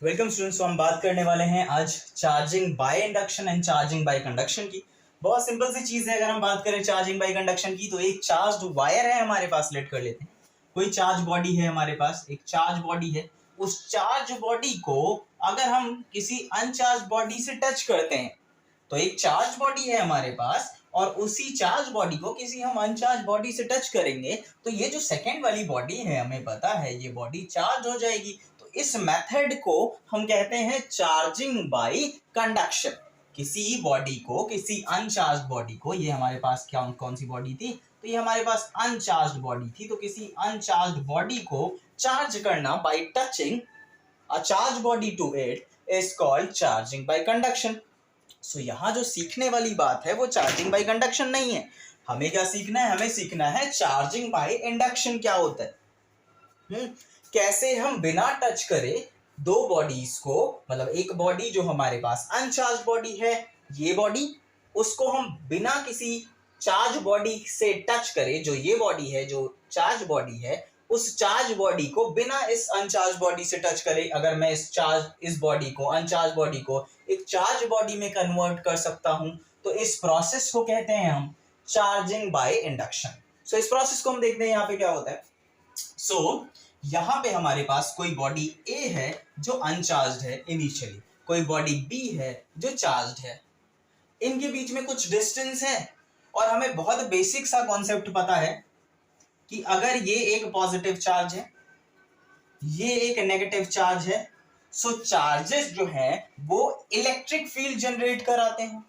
Welcome students. तो हम बात करने वाले हैं आज charging by induction and charging by conduction की। बहुत सिंपल सी चीज है। अगर हम बात करें चार्जिंग बाय कंडक्शन की, तो एक चार्ज्ड वायर है हमारे पास, लेट कर लेते हैं। कोई चार्ज बॉडी है हमारे पास, एक चार्ज बॉडी है। उस चार्ज बॉडी को अगर हम किसी अनचार्ज बॉडी से टच करते हैं, तो एक चार्ज बॉडी है हमारे पास और उसी चार्ज बॉडी को किसी हम अनचार्ज बॉडी से टच करेंगे, तो ये जो सेकेंड वाली बॉडी है, हमें पता है ये बॉडी चार्ज हो जाएगी। तो इस मेथड को हम कहते हैं चार्जिंग बाय कंडक्शन। किसी बॉडी को, किसी अनचार्ज बॉडी को, ये हमारे पास क्या कौन सी बॉडी थी, तो ये हमारे पास अनचार्ज बॉडी थी। तो किसी अनचार्ज बॉडी को चार्ज करना by touching a charge body to it is called charging by conduction. So यहाँ जो सीखने वाली बात है वो चार्जिंग बाय कंडक्शन नहीं है। हमें क्या सीखना है? हमें सीखना है चार्जिंग बाय इंडक्शन क्या होता है। कैसे हम बिना टच करे दो बॉडीज को, मतलब एक बॉडी जो हमारे पास अनचार्ज बॉडी है, ये बॉडी, उसको हम बिना किसी चार्ज बॉडी से टच करें, जो ये बॉडी है, जो चार्ज बॉडी है, उस चार्ज बॉडी को बिना इस अनचार्ज बॉडी से टच करे, अगर मैं इस बॉडी को, अनचार्ज बॉडी को एक चार्ज बॉडी में कन्वर्ट कर सकता हूं, तो इस प्रोसेस को कहते हैं हम चार्जिंग बाय इंडक्शन। सो इस प्रोसेस को हम देखते हैं यहाँ पे क्या होता है। सो यहाँ पे हमारे पास कोई बॉडी ए है जो अनचार्ज है इनिशियली, कोई बॉडी बी है जो चार्ज है। इनके बीच में कुछ डिस्टेंस है और हमें बहुत बेसिक सा कॉन्सेप्ट पता है कि अगर ये एक पॉजिटिव चार्ज है, ये एक नेगेटिव चार्ज है, सो चार्जेस जो है वो इलेक्ट्रिक फील्ड जनरेट कराते हैं।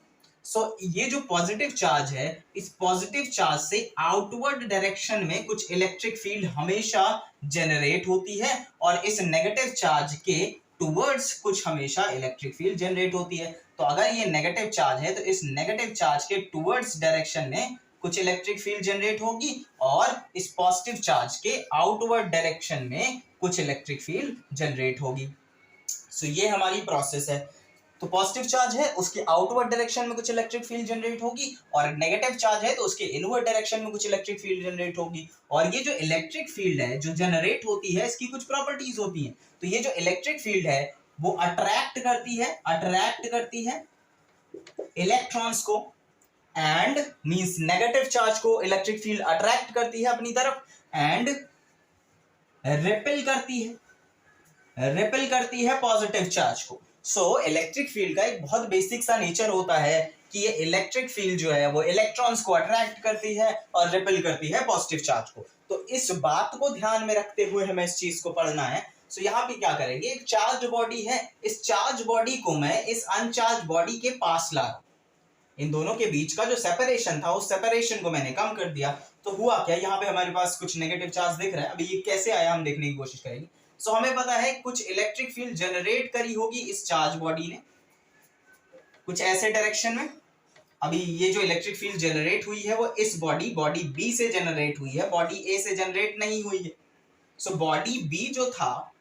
सो ये जो पॉजिटिव चार्ज है, इस पॉजिटिव चार्ज से आउटवर्ड डायरेक्शन में कुछ इलेक्ट्रिक फील्ड हमेशा जनरेट होती है और इस नेगेटिव चार्ज के टुवर्ड्स कुछ हमेशा इलेक्ट्रिक फील्ड जनरेट होती है। तो अगर ये नेगेटिव चार्ज है तो इस नेगेटिव चार्ज के टुवर्ड्स डायरेक्शन में कुछ इलेक्ट्रिक फील्ड जनरेट होगी और इस पॉजिटिव चार्ज के आउटवर्ड डायरेक्शन में कुछ इलेक्ट्रिक फील्ड जनरेट होगी। सो ये हमारी प्रोसेस है। तो पॉजिटिव चार्ज है, उसके आउटवर्ड डायरेक्शन में कुछ इलेक्ट्रिक फील्ड जनरेट होगी, और नेगेटिव चार्ज है तो उसके इनवर्ड डायरेक्शन में कुछ इलेक्ट्रिक फील्ड जनरेट होगी। और ये जो इलेक्ट्रिक फील्ड है जो जनरेट होती है, इसकी कुछ प्रॉपर्टीज होती हैं। तो ये जो इलेक्ट्रिक फील्ड है वो अट्रैक्ट करती है इलेक्ट्रॉन्स को, एंड मींस नेगेटिव चार्ज को इलेक्ट्रिक फील्ड अट्रैक्ट करती है अपनी तरफ, एंड रिपेल करती है पॉजिटिव चार्ज को। सो इलेक्ट्रिक फील्ड का एक बहुत बेसिक सा नेचर होता है कि ये इलेक्ट्रिक फील्ड जो है वो इलेक्ट्रॉन्स को अट्रैक्ट करती है और रिपेल करती है पॉजिटिव चार्ज को। तो इस बात को ध्यान में रखते हुए हमें इस चीज को पढ़ना है। सो यहाँ पे क्या करेंगे, एक चार्ज बॉडी है, इस चार्ज बॉडी को मैं इस अनचार्ज बॉडी के पास ला रहा हूं। इन दोनों के बीच का जो सेपरेशन था, उस सेपरेशन को मैंने कम कर दिया। तो हुआ क्या, यहाँ पे हमारे पास कुछ नेगेटिव चार्ज दिख रहा है। अभी ये कैसे आया हम देखने की कोशिश करेंगे। सो हमें पता है कुछ इलेक्ट्रिक फील्ड जनरेट करी होगी इस चार्ज बॉडी ने कुछ ऐसे डायरेक्शन में। अभी ये जो इलेक्ट्रिक फील्ड जनरेट हुई है वो इस बॉडी बी से जनरेट हुई है, बॉडी ए से जनरेट नहीं हुई है। सो बॉडी बी जो था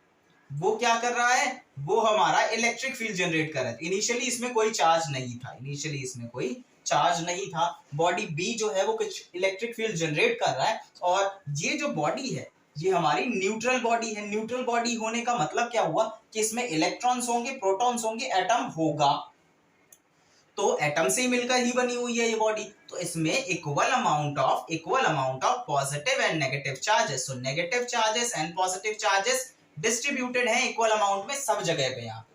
वो क्या कर रहा है, वो हमारा इलेक्ट्रिक फील्ड जनरेट कर रहा है। इनिशियली इसमें कोई चार्ज नहीं था, बॉडी बी जो है वो कुछ इलेक्ट्रिक फील्ड जनरेट कर रहा है। और ये जो बॉडी है ये हमारी न्यूट्रल बॉडी है। न्यूट्रल बॉडी होने का मतलब क्या हुआ कि इसमें इलेक्ट्रॉन्स होंगे, प्रोटॉन्स होंगे, एटम होगा। तो एटम से मिलकर ही बनी हुई है ये बॉडी। तो इसमें equal amount of positive and negative charges, so negative charges and positive charges distributed है इक्वल अमाउंट में सब जगह पे यहाँ।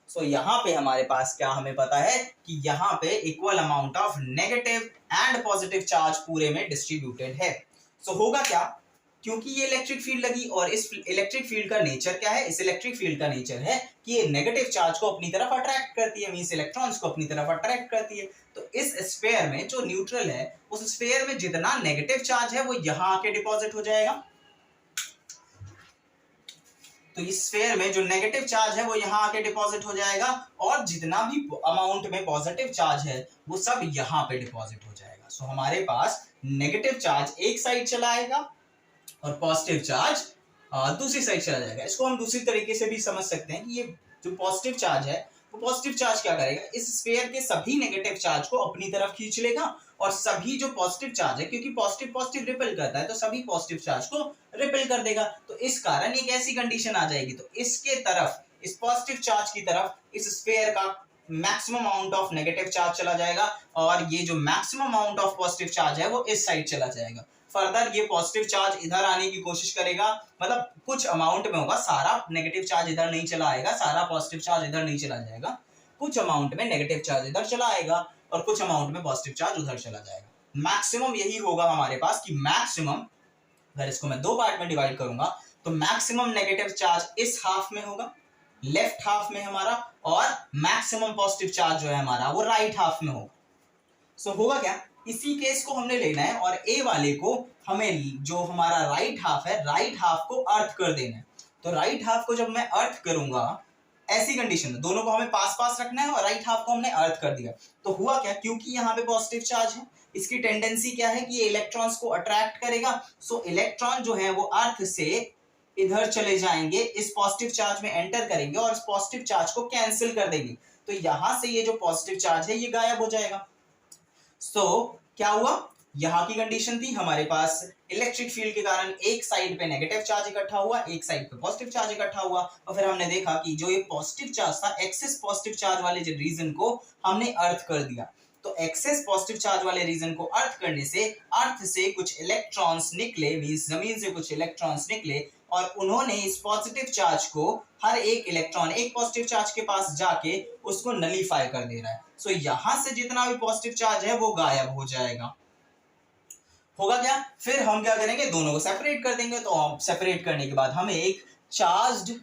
सो यहाँ पे हमारे पास क्या हमें पता है कि यहाँ पे equal amount of negative and positive charge पूरे में डिस्ट्रीब्यूटेड है। सो होगा क्या, क्योंकि ये इलेक्ट्रिक फील्ड लगी, और इस इलेक्ट्रिक फील्ड का नेचर क्या है, इस इलेक्ट्रिक फील्ड का नेचर है कि ये नेगेटिव चार्ज को अपनी तरफ अट्रैक्ट करती है, मींस इलेक्ट्रॉन्स को अपनी तरफ अट्रैक्ट करती है। तो इस स्फीयर में जो न्यूट्रल है, उस स्फीयर में जितना नेगेटिव चार्ज है वो यहाँ आके डिपॉजिट हो जाएगा। तो इस स्फीयर में जो नेगेटिव चार्ज है वो यहाँ आके डिपॉजिट हो जाएगा, और जितना भी अमाउंट में पॉजिटिव चार्ज है वो सब यहाँ पे डिपॉजिट हो जाएगा। सो हमारे पास नेगेटिव चार्ज एक साइड चला आएगा और पॉजिटिव चार्ज दूसरी साइड चला जाएगा। इसको हम दूसरी तरीके से भी समझ सकते हैं कि ये जो पॉजिटिव चार्ज है, वो पॉजिटिव चार्ज क्या करेगा, इस स्फीयर के सभी नेगेटिव चार्ज को अपनी तरफ खींच लेगा, और सभी जो पॉजिटिव चार्ज है, क्योंकि पॉजिटिव पॉजिटिव रिपेल करता है, तो सभी पॉजिटिव चार्ज को रिपेल कर देगा। तो इस कारण एक ऐसी कंडीशन आ जाएगी, तो इसके तरफ इस पॉजिटिव चार्ज की तरफ इस स्फीयर का maximum amount of negative charge चला जाएगा और ये जो maximum amount of positive charge है वो इस साइड चला जाएगा। फर्दर ये पॉजिटिव चार्ज इधर आने की कोशिश करेगा, मतलब कुछ अमाउंट में होगा, सारा नेगेटिव चार्ज इधर नहीं चला आएगा, सारा पॉजिटिव चार्ज इधर नहीं चला जाएगा, कुछ अमाउंट में नेगेटिव चार्ज इधर चला आएगा और कुछ अमाउंट में पॉजिटिव चार्ज उधर चला जाएगा। मैक्सिमम यही होगा हमारे पास कि मैक्सिमम, अगर इसको मैं दो पार्ट में डिवाइड करूंगा तो मैक्सिमम नेगेटिव चार्ज इस हाफ में होगा, लेफ्ट हाफ में हमारा, और मैक्सिमम पॉजिटिव चार्ज जो है हमारा वो राइट हाफ में होगा। सो होगा क्या, इसी केस को हमने लेना है और ए वाले को हमें जो हमारा राइट हाफ है, राइट हाफ को अर्थ कर देना है। तो राइट हाफ को जब मैं अर्थ करूंगा ऐसी कंडीशन में, दोनों को हमें पास पास रखना है और राइट हाफ को हमने अर्थ कर दिया, तो हुआ क्या, क्योंकि यहाँ पे पॉजिटिव चार्ज है, इसकी टेंडेंसी क्या है कि ये इलेक्ट्रॉन्स को अट्रैक्ट करेगा। सो इलेक्ट्रॉन जो है वो अर्थ से इधर चले जाएंगे, इस पॉजिटिव चार्ज में एंटर करेंगे और इस पॉजिटिव चार्ज को कैंसिल कर देंगे। तो यहां से ये जो पॉजिटिव चार्ज है ये गायब हो जाएगा। क्या हुआ, यहाँ की कंडीशन थी हमारे पास इलेक्ट्रिक फील्ड के कारण एक साइड पे नेगेटिव चार्ज इकट्ठा हुआ, एक साइड पे पॉजिटिव चार्ज इकट्ठा हुआ, और फिर हमने देखा कि जो ये पॉजिटिव चार्ज था, एक्सेस पॉजिटिव चार्ज वाले जो रीजन को हमने अर्थ कर दिया। तो एक्सेस पॉजिटिव चार्ज वाले रीजन को अर्थ करने से अर्थ से कुछ इलेक्ट्रॉन्स निकले, जमीन से कुछ इलेक्ट्रॉन्स निकले और उन्होंने इस पॉजिटिव चार्ज को, हर एक इलेक्ट्रॉन एक पॉजिटिव चार्ज के पास जाके उसको नलीफाई कर दे रहा है। सो यहां से जितना भी पॉजिटिव चार्ज है वो गायब हो जाएगा। होगा क्या, फिर हम क्या करेंगे, दोनों को सेपरेट कर देंगे। तो सेपरेट करने के बाद हमें एक चार्ज्ड,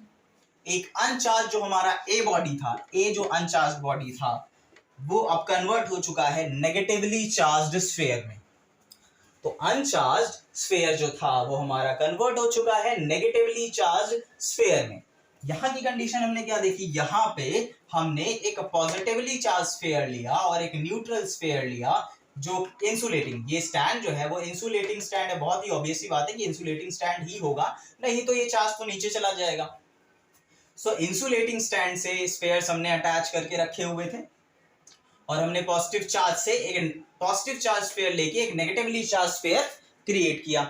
एक अनचार्ज जो हमारा ए बॉडी था, ए जो अनचार्ज बॉडी था वो अब कन्वर्ट हो चुका है नेगेटिवली चार्ज्ड स्फीयर में। तो अनचार्ज्ड स्फीयर जो था वो हमारा कन्वर्ट हो चुका है नेगेटिवली चार्ज्ड स्फीयर में। यहाँ की कंडीशन हमने क्या देखी, यहाँ पे हमने एक पॉजिटिवली चार्ज स्फीयर लिया और एक न्यूट्रल स्फीयर लिया जो इंसुलेटिंग, ये स्टैंड जो है वो इंसुलेटिंग स्टैंड है। बहुत ही ऑब्वियस सी बात है कि इंसुलेटिंग स्टैंड ही होगा, नहीं तो ये चार्ज तो नीचे चला जाएगा। सो इंसुलेटिंग स्टैंड से स्फीयर्स हमने अटैच करके रखे हुए थे और हमने पॉजिटिव चार्ज से एक पॉजिटिव चार्ज स्फीयर लेके एक नेगेटिवली चार्ज स्फीयर क्रिएट किया।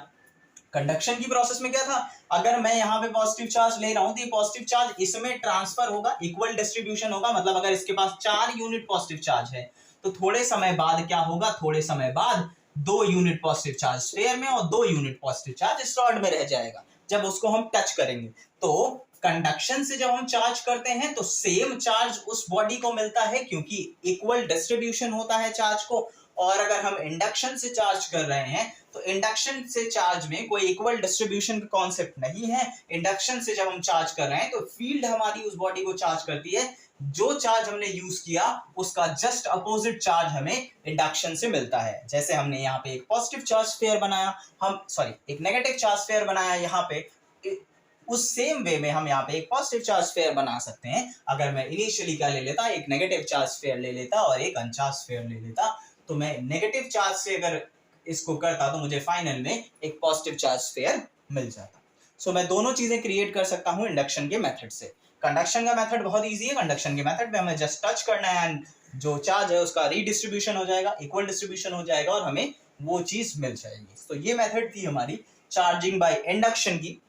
कंडक्शन की प्रोसेस में क्या था, अगर मैं यहाँ पे पॉजिटिव चार्ज ले रहा हूं तो ये पॉजिटिव चार्ज इसमें ट्रांसफर होगा, इक्वल डिस्ट्रीब्यूशन होगा। मतलब अगर इसके पास 4 यूनिट पॉजिटिव चार्ज है तो थोड़े समय बाद क्या होगा, थोड़े समय बाद 2 यूनिट पॉजिटिव चार्ज स्फीयर में और 2 यूनिट पॉजिटिव चार्ज इस रॉड में रह जाएगा जब उसको हम टच करेंगे। तो कंडक्शन से जब हम चार्ज करते हैं तो सेम चार्ज उस बॉडी को मिलता है क्योंकि इक्वल डिस्ट्रीब्यूशन होता है चार्ज को। और अगर हम इंडक्शन से चार्ज कर रहे हैं तो इंडक्शन से चार्ज में कोई इक्वल डिस्ट्रीब्यूशन का कॉन्सेप्ट नहीं है। इंडक्शन से जब हम चार्ज कर रहे हैं तो फील्ड हमारी उस बॉडी को चार्ज करती है, जो चार्ज हमने यूज किया उसका जस्ट अपोजिट चार्ज हमें इंडक्शन से मिलता है। जैसे हमने यहाँ पे एक पॉजिटिव चार्ज स्फीयर बनाया, एक नेगेटिव चार्ज स्फीयर बनाया यहाँ पे, उस सेम वे में हम यहाँ पे एक पॉजिटिव चार्ज स्फीयर बना सकते हैं। अगर मैं इनिशियली क्या ले लेता, एक नेगेटिव चार्ज स्फीयर ले लेता और एक अनचार्ज स्फीयर ले लेता, तो मैं नेगेटिव चार्ज से अगर इसको करता तो मुझे फाइनल में एक पॉजिटिव चार्ज स्फीयर मिल जाता। सो मैं दोनों चीजें क्रिएट कर सकता हूँ इंडक्शन के मेथड से। कंडक्शन का मेथड बहुत इजी है। कंडक्शन के मेथड में हमें जस्ट टच करना है एंड जो चार्ज है उसका रीडिस्ट्रीब्यूशन हो जाएगा, इक्वल डिस्ट्रीब्यूशन हो जाएगा और हमें वो चीज मिल जाएगी। तो ये मेथड थी हमारी चार्जिंग बाय इंडक्शन की।